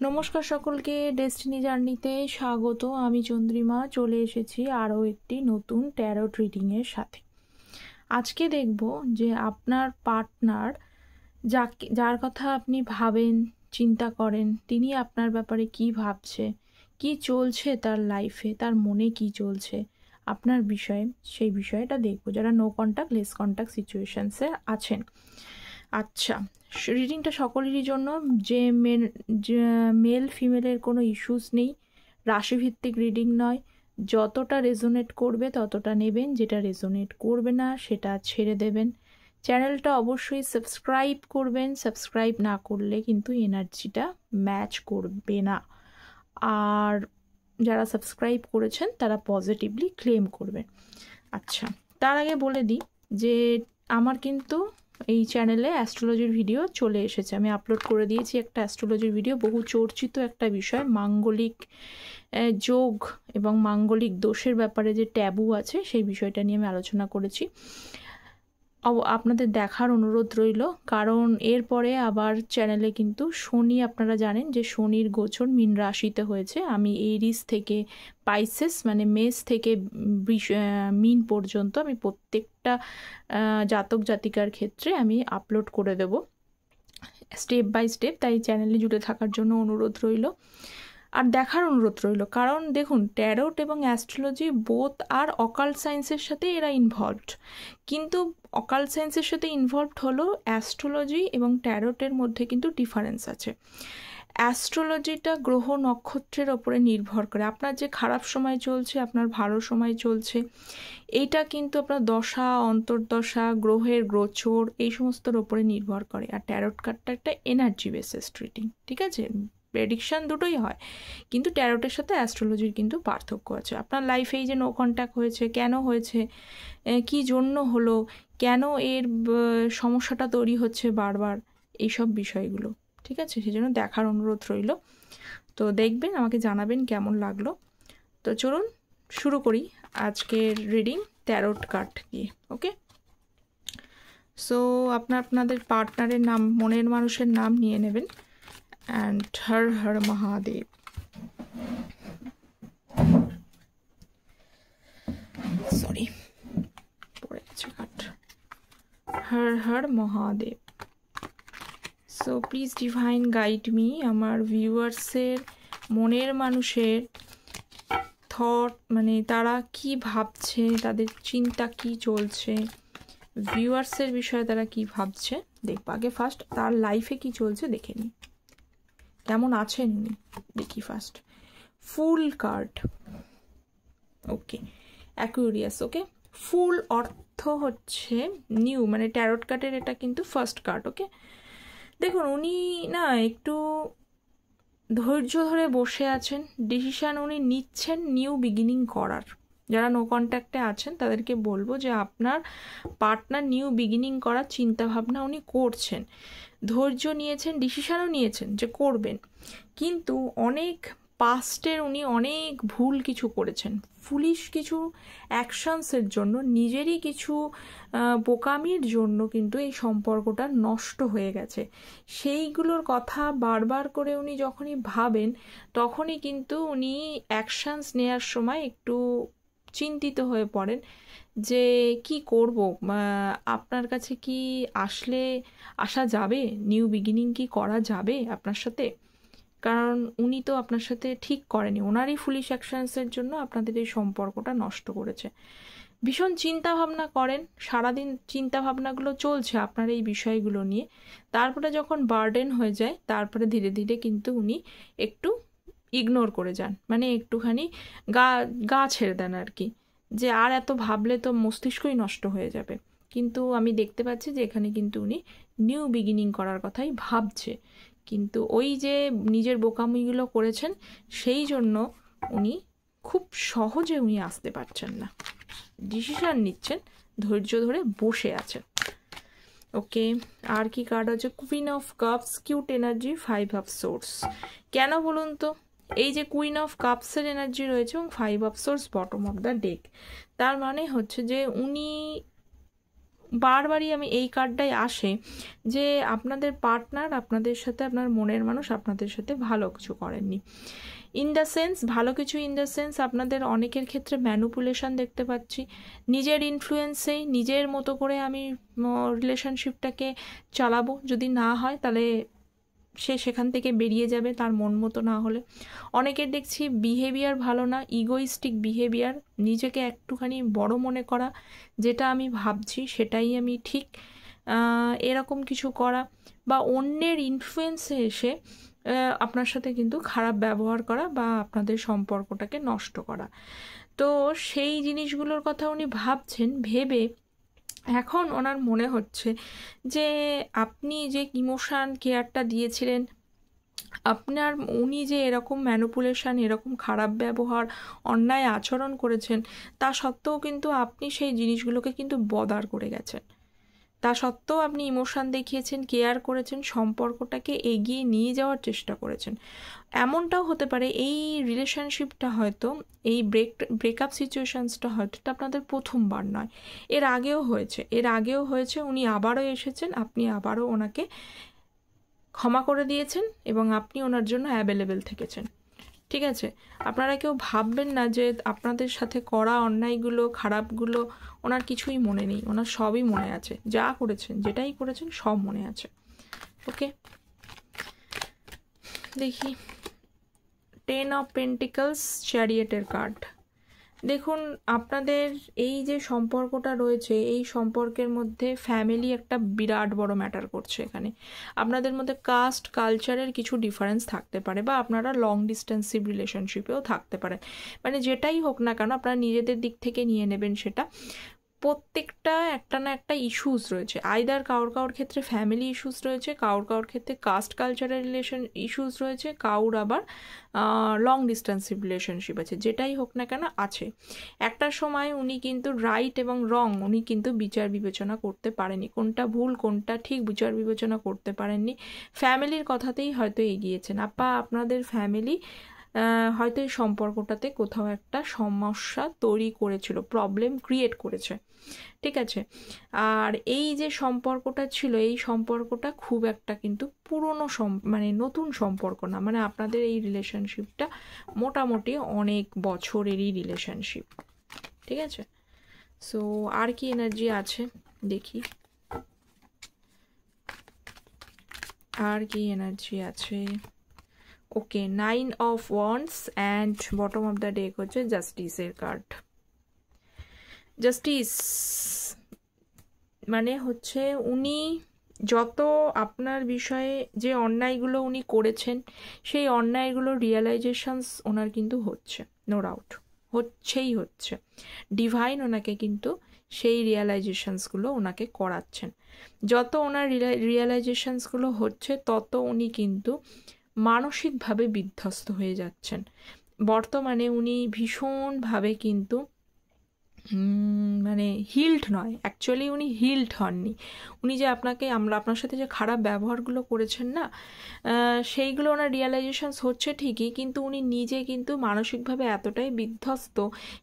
নমস্কার সকলকে, ডেস্টিনি জার্নিতে স্বাগত। আমি চন্দ্রিমা চলে এসেছি আরও একটি নতুন ট্যারোট রিডিংয়ের সাথে। আজকে দেখব যে আপনার পার্টনার যার কথা আপনি ভাবেন, চিন্তা করেন, তিনি আপনার ব্যাপারে কি ভাবছে, কি চলছে তার লাইফে, তার মনে কি চলছে আপনার বিষয়ে, সেই বিষয়টা দেখব যারা নো কন্ট্যাক্ট লেস কন্ট্যাক্ট সিচুয়েশনসে আছেন। আচ্ছা, রিডিংটা সকলেরই জন্য, যে মেল ফিমেলের কোনো ইস্যুস নেই, রাশিভিত্তিক রিডিং নয়। যতটা রেজোনেট করবে ততটা নেবেন, যেটা রেজোনেট করবে না সেটা ছেড়ে দেবেন। চ্যানেলটা অবশ্যই সাবস্ক্রাইব করবেন, সাবস্ক্রাইব না করলে কিন্তু এনার্জিটা ম্যাচ করবে না। আর যারা সাবস্ক্রাইব করেছেন তারা পজিটিভলি ক্লেম করবেন। আচ্ছা, তার আগে বলে দিই যে আমার কিন্তু এই চ্যানেলে অ্যাস্ট্রোলজির ভিডিও চলে এসেছে। আমি আপলোড করে দিয়েছি একটা অ্যাস্ট্রোলজির ভিডিও, বহু চর্চিত একটা বিষয়, মাঙ্গলিক যোগ এবং মাঙ্গলিক দোষের ব্যাপারে যে ট্যাবু আছে সেই বিষয়টা নিয়ে আমি আলোচনা করেছি। আপনাদের দেখার অনুরোধ রইল, কারণ এরপরে আবার চ্যানেলে কিন্তু শনি, আপনারা জানেন যে শনির গোচর মীন রাশিতে হয়েছে। আমি এরিস থেকে পাইসেস মানে মেষ থেকে মীন পর্যন্ত আমি প্রত্যেকটা জাতক জাতিকার ক্ষেত্রে আমি আপলোড করে দেব স্টেপ বাই স্টেপ। তাই চ্যানেলে জুড়ে থাকার জন্য অনুরোধ রইল আর দেখার অনুরোধ রইল। কারণ দেখুন, ট্যারোট এবং অ্যাস্ট্রোলজি বোথ আর অকাল্ট সায়েন্সের সাথে এরা ইনভলভড, কিন্তু অকাল্ট সায়েন্সের সাথে ইনভলভড হলো অ্যাস্ট্রোলজি এবং ট্যারোটের মধ্যে কিন্তু ডিফারেন্স আছে। অ্যাস্ট্রোলজিটা গ্রহ নক্ষত্রের ওপরে নির্ভর করে। আপনার যে খারাপ সময় চলছে, আপনার ভালো সময় চলছে, এইটা কিন্তু আপনার দশা, অন্তর্দশা, গ্রহের গোচর এই সমস্তর ওপরে নির্ভর করে। আর ট্যারোট কার্ডটা একটা এনার্জি বেসিস রিডিং, ঠিক আছে? প্রেডিকশান দুটোই হয়, কিন্তু ট্যারোটের সাথে অ্যাস্ট্রোলজির কিন্তু পার্থক্য আছে। আপনার লাইফে এই যে নো কন্ট্যাক্ট হয়েছে, কেন হয়েছে, কি জন্য হলো, কেন এর সমস্যাটা তৈরি হচ্ছে বারবার, এইসব বিষয়গুলো, ঠিক আছে? সেই জন্য দেখার অনুরোধ রইল। তো দেখবেন, আমাকে জানাবেন কেমন লাগলো। তো চলুন শুরু করি আজকের রিডিং ট্যারোট কার্ড দিয়ে। ওকে, সো আপনাদের পার্টনারের নাম, মনের মানুষের নাম নিয়ে নেবেন। অ্যান্ড হর হর মহাদেব। সরি, পড়ে গেছে card. Har Har Mahadev. So please divine guide me, আমার ভিউয়ার্সের মনের মানুষের থট, মানে তারা কি ভাবছে, তাদের চিন্তা কি চলছে, ভিউয়ার্সের বিষয়ে তারা কি ভাবছে দেখবো। আগে ফার্স্ট তার লাইফে কি চলছে দেখে নিই, কেমন আছেন উনি দেখি ফার্স্ট। ফুল কার্ড, ওকে, অ্যাকুয়ারিয়াস। ওকে, ফুল অর্থ হচ্ছে নিউ, মানে ট্যারোট কার্ডের এটা কিন্তু ফার্স্ট কার্ড। ওকে, দেখুন উনি না একটু ধৈর্য ধরে বসে আছেন, ডিসিশান উনি নিচ্ছেন নিউ বিগিনিং করার। যারা নো কন্ট্যাক্টে আছেন তাদেরকে বলবো যে আপনার পার্টনার নিউ বিগিনিং করার চিন্তাভাবনা উনি করছেন, ধৈর্য নিয়েছেন, ডিসিশানও নিয়েছেন যে করবেন, কিন্তু অনেক পাস্টের উনি অনেক ভুল কিছু করেছেন, ফুলিশ কিছু অ্যাকশনসের জন্য, নিজেরই কিছু বোকামির জন্য কিন্তু এই সম্পর্কটা নষ্ট হয়ে গেছে। সেইগুলোর কথা বারবার করে উনি যখনই ভাবেন তখনই কিন্তু উনি অ্যাকশনস নেওয়ার সময় একটু চিন্তিত হয়ে পড়েন যে কি করব, আপনার কাছে কি আসা যাবে, নিউ বিগিনিং কি করা যাবে আপনার সাথে? কারণ উনি তো আপনার সাথে ঠিক করেনি, ওনারই ফুলিশ অ্যাকশনসের জন্য আপনাদের এই সম্পর্কটা নষ্ট করেছে। ভীষণ চিন্তা ভাবনা করেন, সারাদিন চিন্তা ভাবনাগুলো চলছে আপনার এই বিষয়গুলো নিয়ে। তারপরে যখন বার্ডেন হয়ে যায়, তারপরে ধীরে ধীরে কিন্তু উনি একটু ইগনোর করে যান, মানে একটুখানি গা ছেড়ে দেন আর কি, যে আর এত ভাবলে তো মস্তিষ্কই নষ্ট হয়ে যাবে। কিন্তু আমি দেখতে পাচ্ছি যে এখানে কিন্তু উনি নিউ বিগিনিং করার কথাই ভাবছে, কিন্তু ওই যে নিজের বোকামিগুলো করেছেন সেই জন্য উনি খুব সহজে উনি আসতে পারছেন না, ডিসিশন নিচ্ছেন, ধৈর্য ধরে বসে আছেন। ওকে, আর কি কার্ড আছে? Queen of cups, cute energy, 5 of swords. কেন বলুন তো? এই যে কুইন অফ কাপসের এনার্জি রয়েছে এবং 5 of swords bottom of the day, তার মানে হচ্ছে যে উনি বারবারই আমি এই কার্ডটাই আসে যে আপনাদের পার্টনার আপনাদের সাথে, আপনার মনের মানুষ আপনাদের সাথে ভালো কিছু করেননি। ইন দ্য সেন্স, ভালো কিছু ইন দ্য সেন্স আপনাদের অনেকের ক্ষেত্রে ম্যানুপুলেশন দেখতে পাচ্ছি। নিজের ইনফ্লুয়েন্সেই নিজের মতো করে আমি রিলেশনশিপটাকে চালাবো, যদি না হয় তাহলে সে সেখান থেকে বেরিয়ে যাবে তার মন মতো না হলে। অনেকের দেখছি বিহেভিয়ার ভালো না, ইগোইস্টিক বিহেভিয়ার, নিজেকে একটুখানি বড় মনে করা, যেটা আমি ভাবছি সেটাই আমি ঠিক, এরকম কিছু করা, বা অন্যের ইনফ্লুয়েন্সে এসে আপনার সাথে কিন্তু খারাপ ব্যবহার করা বা আপনাদের সম্পর্কটাকে নষ্ট করা। তো সেই জিনিসগুলোর কথা উনি ভাবছেন, ভেবে এখন ওনার মনে হচ্ছে যে আপনি যে ইমোশান কেয়ারটা দিয়েছিলেন, আপনার উনি যে এরকম ম্যানুপুলেশন, এরকম খারাপ ব্যবহার, অন্যায় আচরণ করেছেন, তা সত্ত্বেও কিন্তু আপনি সেই জিনিসগুলোকে কিন্তু বদার করে গেছেন। তা সত্ত্বেও আপনি ইমোশান দেখিয়েছেন, কেয়ার করেছেন, সম্পর্কটাকে এগিয়ে নিয়ে যাওয়ার চেষ্টা করেছেন। এমনটাও হতে পারে এই রিলেশনশিপটা হয়তো, এই ব্রেকআপ সিচুয়েশানসটা হয়তো এটা আপনাদের প্রথমবার নয়, এর আগেও হয়েছে। উনি আবারও এসেছেন, আপনি আবারও ওনাকে ক্ষমা করে দিয়েছেন এবং আপনি ওনার জন্য অ্যাভেলেবেল থেকেছেন। ঠিক আছে, আপনারা কেউ ভাববেন না যে আপনাদের সাথে করা অন্যায়গুলো, খারাপগুলো ওনার কিছুই মনে নেই, ওনার সবই মনে আছে, যা করেছেন, যেটাই করেছেন সব মনে আছে। ওকে, দেখি 10 অফ পেন্টিকলস, চ্যারিয়েটের কার্ড। দেখুন, আপনাদের এই যে সম্পর্কটা রয়েছে, এই সম্পর্কের মধ্যে ফ্যামিলি একটা বিরাট বড় ম্যাটার করছে। এখানে আপনাদের মধ্যে কাস্ট, কালচারের কিছু ডিফারেন্স থাকতে পারে, বা আপনারা লং ডিস্টেন্সিভ রিলেশনশিপেও থাকতে পারে। মানে যেটাই হোক না কেন, আপনারা নিজেদের দিক থেকে নিয়ে নেবেন সেটা। প্রত্যেকটা একটা না একটা ইস্যুস রয়েছে, আইদার কারোর ক্ষেত্রে ফ্যামিলি ইস্যুস রয়েছে, কারোর ক্ষেত্রে কাস্ট কালচারাল রিলেশন ইস্যুস রয়েছে, কারোর আবার লং ডিস্টেন্সিভ রিলেশনশিপ আছে। যেটাই হোক না কেন আছে, একটা সময় উনি কিন্তু রাইট এবং রং উনি কিন্তু বিচার বিবেচনা করতে পারেনি, কোনটা ভুল কোনটা ঠিক বিচার বিবেচনা করতে পারেননি। ফ্যামিলির কথাতেই হয়তো এগিয়েছেন, আপনাদের ফ্যামিলি হয়তো এই সম্পর্কটাতে কোথাও একটা সমস্যা তৈরি করেছিল, প্রবলেম ক্রিয়েট করেছে। ঠিক আছে, আর এই যে সম্পর্কটা ছিল, এই সম্পর্কটা খুব একটা কিন্তু পুরনো মানে নতুন সম্পর্ক না, মানে আপনাদের এই রিলেশনশিপটা মোটামুটি অনেক বছরেরই রিলেশনশিপ। ঠিক আছে, সো আর কি এনার্জি আছে দেখি, আর কি এনার্জি আছে। ওকে, 9 of wands and bottom of the day হচ্ছে জাস্টিসের কার্ড। জাস্টিস মানে হচ্ছে উনি যত আপনার বিষয়ে যে অন্যায়গুলো উনি করেছেন, সেই অন্যায়গুলো রিয়েলাইজেশনস ওনার কিন্তু হচ্ছে, নো ডাউট হচ্ছে। ডিভাইন ওনাকে কিন্তু সেই রিয়েলাইজেশনসগুলো ওনাকে করাচ্ছেন। যত ওনার রিয়েলাইজেশনসগুলো হচ্ছে, তত উনি কিন্তু মানসিকভাবে বিধ্বস্ত হয়ে যাচ্ছেন। বর্তমানে উনি ভীষণভাবে কিন্তু মানে হিল্ড নয়, অ্যাকচুয়ালি উনি হিল্ড হননি। উনি যে আপনার সাথে যে খারাপ ব্যবহারগুলো করেছেন না, সেইগুলো ওনার রিয়েলাইজেশনস হচ্ছে ঠিকই, কিন্তু উনি নিজে কিন্তু মানসিকভাবে এতটাই বিধ্বস্ত,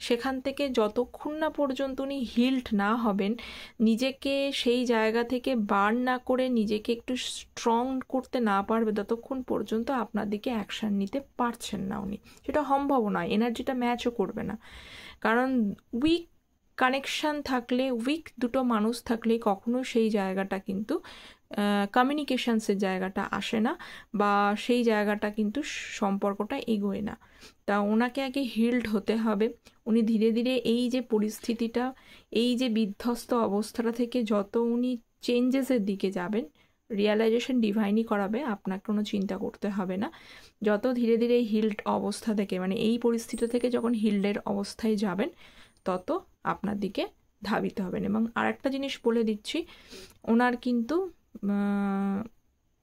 সেখান থেকে যতক্ষণ না পর্যন্ত উনি হিল্ড না হবেন, নিজেকে সেই জায়গা থেকে বার না করে নিজেকে একটু স্ট্রং করতে না পারবে, ততক্ষণ পর্যন্ত আপনার দিকে অ্যাকশান নিতে পারছেন না উনি। সেটা সম্ভব নয়, এনার্জিটা ম্যাচও করবে না। কারণ উইক কানেকশান থাকলে, উইক দুটো মানুষ থাকলে কখনো সেই জায়গাটা কিন্তু কমিউনিকেশানসের জায়গাটা আসে না, বা সেই জায়গাটা কিন্তু সম্পর্কটা এগোয় না। তা ওনাকে আগে হিল্ড হতে হবে। উনি ধীরে ধীরে এই যে পরিস্থিতিটা, এই যে বিধ্বস্ত অবস্থাটা থেকে যত উনি চেঞ্জেসের দিকে যাবেন, রিয়েলাইজেশন ডিভাইনই করাবে, আপনাকে কোনো চিন্তা করতে হবে না। যত ধীরে ধীরে হিল্ড অবস্থা থেকে, মানে এই পরিস্থিতি থেকে যখন হিল্ডের অবস্থায় যাবেন, তত আপনার দিকে ধাবিত হবেন। এবং আর একটা জিনিস বলে দিচ্ছি, ওনার কিন্তু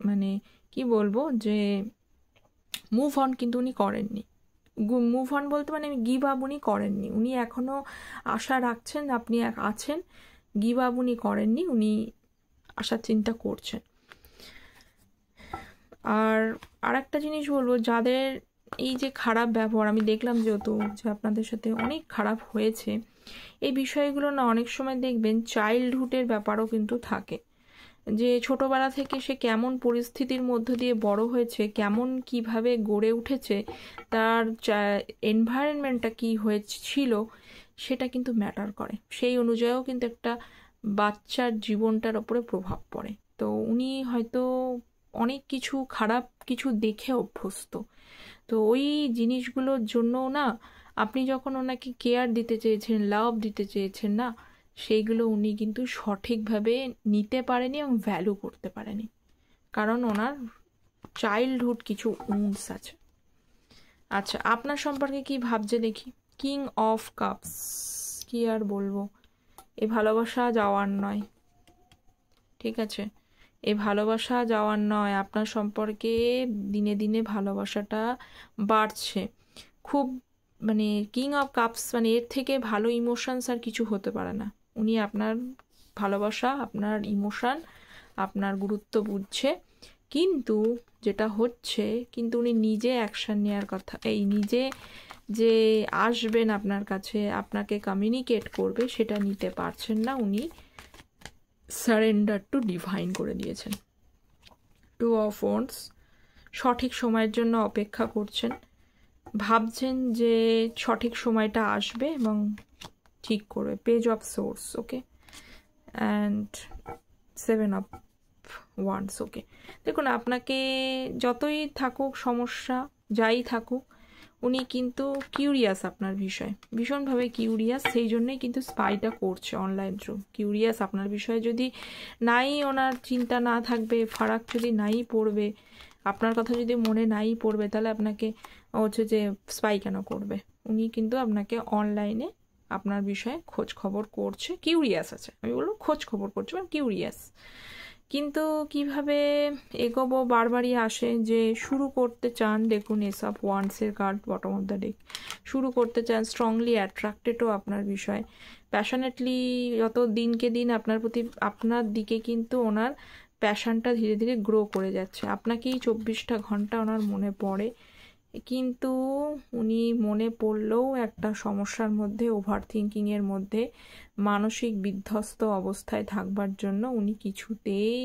মানে কি বলবো, যে মুভ অন কিন্তু উনি করেননি। মুভ অন বলতে মানে গিভ আপ উনি করেননি, উনি এখনও আশা রাখছেন, আপনি আছেন, গিভ আপ উনি করেননি, উনি আসার চিন্তা করছেন। আর একটা জিনিস বলবো, যাদের এই যে খারাপ ব্যবহার আমি দেখলাম যেহেতু যে আপনাদের সাথে অনেক খারাপ হয়েছে, এই বিষয়গুলো না অনেক সময় দেখবেন চাইল্ডহুডের ব্যাপারও কিন্তু থাকে, যে ছোটবেলা থেকে সে কেমন পরিস্থিতির মধ্য দিয়ে বড় হয়েছে, কেমন কিভাবে গড়ে উঠেছে, তার এনভায়রনমেন্টটা কী হয়েছিল সেটা কিন্তু ম্যাটার করে। সেই অনুযায়ীও কিন্তু একটা বাচ্চার জীবনটার ওপরে প্রভাব পড়ে। তো উনি হয়তো অনেক কিছু খারাপ কিছু দেখে অভ্যস্ত, তো ওই জিনিসগুলোর জন্য না আপনি যখন ওনাকে কেয়ার দিতে চেয়েছেন, লাভ দিতে চেয়েছেন না, সেইগুলো উনি কিন্তু সঠিকভাবে নিতে পারেনি এবং ভ্যালু করতে পারেনি, কারণ ওনার চাইল্ডহুড কিছু উন্স আছে। আচ্ছা, আপনার সম্পর্কে কি ভাবছে দেখি। কিং অফ কাপস, কি আর বলবো, এ ভালোবাসা যাওয়ার নয়, ঠিক আছে, এই ভালোবাসা যাওয়ার নয়, আপনার সম্পর্কে দিনে দিনে ভালোবাসাটা বাড়ছে খুব, মানে কিং অফ কাপস মানে এর থেকে ভালো ইমোশনস আর কিছু হতে পারে না। উনি আপনার ভালোবাসা, আপনার ইমোশন, আপনার গুরুত্ব বুঝছে, কিন্তু যেটা হচ্ছে, কিন্তু উনি নিজে অ্যাকশন নেওয়ার কথা, এই নিজে যে আসবেন আপনার কাছে, আপনাকে কমিউনিকেট করবে, সেটা নিতে পারছেন না। উনি সারেন্ডার টু ডিভাইন করে দিয়েছেন। টু অফ ওয়ান্ডস, সঠিক সময়ের জন্য অপেক্ষা করছেন, ভাবছেন যে সঠিক সময়টা আসবে এবং ঠিক করবে। Page of swords, okay, and 7 of wands, okay. দেখুন, আপনাকে যতই থাকুক সমস্যা, যাই থাকুক, উনি কিন্তু কিউরিয়াস আপনার বিষয়ে, ভীষণভাবে কিউরিয়াস, সেই জন্যই কিন্তু স্পাইটা করছে অনলাইন থ্রু। কিউরিয়াস আপনার বিষয়ে, যদি নাই ওনার চিন্তা না থাকবে, ফারাক যদি নাই পড়বে, আপনার কথা যদি মনে নাই পড়বে, তাহলে আপনাকে হচ্ছে যে স্পাই কেন করবে। উনি কিন্তু আপনাকে অনলাইনে আপনার বিষয়ে খোঁজ খবর করছে, কিউরিয়াস আছে, আমি বলবো খোঁজ খবর করছে মানে কিউরিয়াস। কিন্তু কিভাবে এগোবো বারবারই আসে, যে শুরু করতে চান, দেখুন এস অফ ওয়ান্ডসের card bottom of the deck, শুরু করতে চান, স্ট্রংলি অ্যাট্রাক্টেডও আপনার বিষয়, প্যাশনেটলি যত দিনকে দিন আপনার প্রতি, আপনার দিকে কিন্তু ওনার প্যাশনটা ধীরে ধীরে গ্রো করে যাচ্ছে। আপনাকেই 24টা ঘন্টা ওনার মনে পড়ে, কিন্তু উনি মনে পড়লেও একটা সমস্যার মধ্যে, ওভার থিঙ্কিংয়ের মধ্যে, মানসিক বিধ্বস্ত অবস্থায় থাকবার জন্য উনি কিছুতেই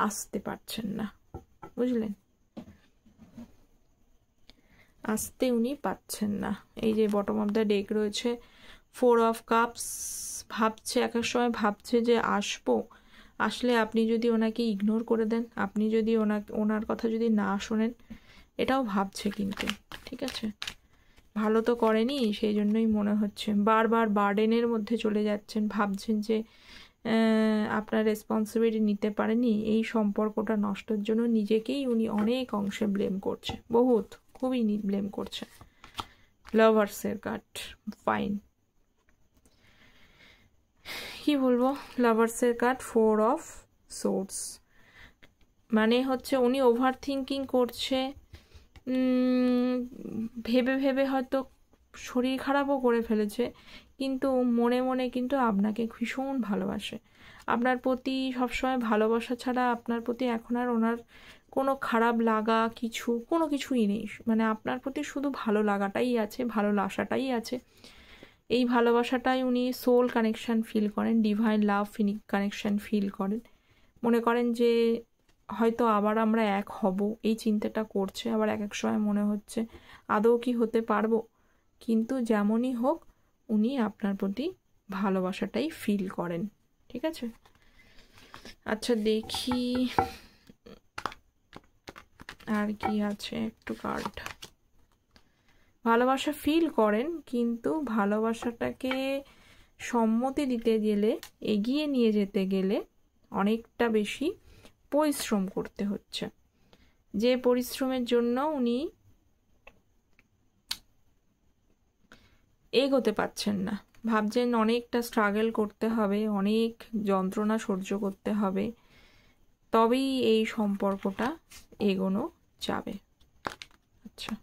আসতে পারছেন না, বুঝলেন, আসতে উনি পাচ্ছেন না। এই যে বটম অফ দ্য ডেক রয়েছে 4 অফ কাপস, ভাবছে, এক এক সময় ভাবছে যে আসবো, আসলে আপনি যদি ওনাকে ইগনোর করে দেন, আপনি যদি ওনার কথা যদি না শোনেন, এটাও ভাবছে কিন্তু, ঠিক আছে, ভালো তো করেনি, সেই জন্যই মনে হচ্ছে বারবার বার্ডেনের মধ্যে চলে যাচ্ছেন, ভাবছেন যে আপনার রেসপন্সিবিলিটি নিতে পারেনি, এই সম্পর্কটা নষ্টের জন্য নিজেকেই উনি অনেক অংশে ব্লেম করছে, বহুত, খুবই ব্লেম করছে। লাভার্সের কার্ড, ফাইন, কি বলবো, লাভার্সের কার্ড 4 অফ সোর্স, মানে হচ্ছে উনি ওভার থিঙ্কিং করছে, ভেবে ভেবে হয়তো শরীর খারাপও করে ফেলেছে, কিন্তু মনে মনে কিন্তু আপনাকে ভীষণ ভালোবাসে, আপনার প্রতি সবসময় ভালোবাসা ছাড়া আপনার প্রতি এখন আর ওনার কোনো খারাপ লাগা কিছু, কোনো কিছুই নেই, মানে আপনার প্রতি শুধু ভালো লাগাটাই আছে, ভালোবাসাটাই আছে। এই ভালোবাসাটাই উনি সোল কানেকশন ফিল করেন, ডিভাইন লাভ কানেকশন ফিল করেন, মনে করেন যে হয়তো আবার আমরা এক হব, এই চিন্তাটা করছে। আবার এক এক সময় মনে হচ্ছে আদৌ কি হতে পারবো, কিন্তু যেমনই হোক উনি আপনার প্রতি ভালোবাসাটাই ফিল করেন, ঠিক আছে। আচ্ছা, দেখি আর কি আছে, একটু কার্ড, ভালোবাসা ফিল করেন, কিন্তু ভালোবাসাটাকে সম্মতি দিতে গেলে, এগিয়ে নিয়ে যেতে গেলে অনেকটা বেশি পরিশ্রম করতে হচ্ছে, যে পরিশ্রমের জন্য উনি এগোতে পারছেন না, ভাবছেন অনেকটা স্ট্রাগল করতে হবে, অনেক যন্ত্রণা সহ্য করতে হবে, তবেই এই সম্পর্কটা এগোনো যাবে। আচ্ছা,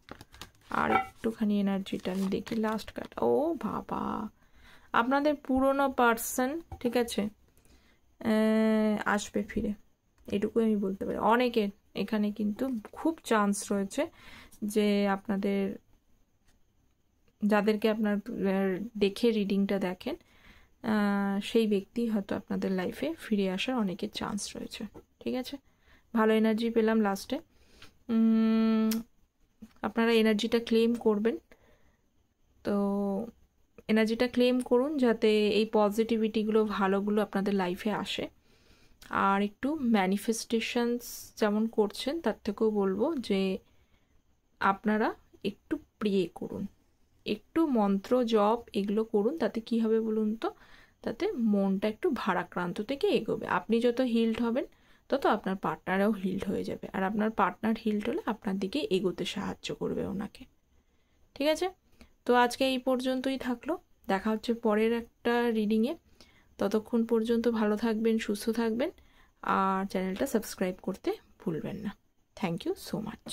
আর একটুখানি এনার্জিটা আমি দেখি, লাস্ট কার্ড, ও বাবা, আপনাদের পুরনো পার্সন, ঠিক আছে, আসবে ফিরে, এটুকুই আমি বলতে পারি। অনেকের এখানে কিন্তু খুব চান্স রয়েছে যে আপনাদের যাদেরকে আপনার দেখে রিডিংটা দেখেন সেই ব্যক্তি হয়তো আপনাদের লাইফে ফিরে আসার অনেকের চান্স রয়েছে। ঠিক আছে, ভালো এনার্জি পেলাম লাস্টে। আপনারা এনার্জিটা ক্লেম করবেন, তো এনার্জিটা ক্লেম করুন যাতে এই পজিটিভিটিগুলো ভালোগুলো আপনাদের লাইফে আসে। আর একটু ম্যানিফেস্টেশনস যেমন করছেন তার থেকেও বলবো যে আপনারা একটু প্রে করুন, একটু মন্ত্র জপ এগুলো করুন। তাতে কি হবে বলুন তো, তাতে মনটা একটু ভারাক্রান্ত থেকে এগোবে। আপনি যত হিল্ড হবেন তত আপনার পার্টনারও হিল্ড হয়ে যাবে, আর আপনার পার্টনার হিল্ড হলে আপনার দিকে এগোতে সাহায্য করবে ওনাকে। ঠিক আছে, তো আজকে এই পর্যন্তই থাকলো, দেখা হচ্ছে পরের একটা রিডিংয়ে। ততক্ষণ পর্যন্ত ভালো থাকবেন, সুস্থ থাকবেন, আর চ্যানেলটা সাবস্ক্রাইব করতে ভুলবেন না। Thank you so much.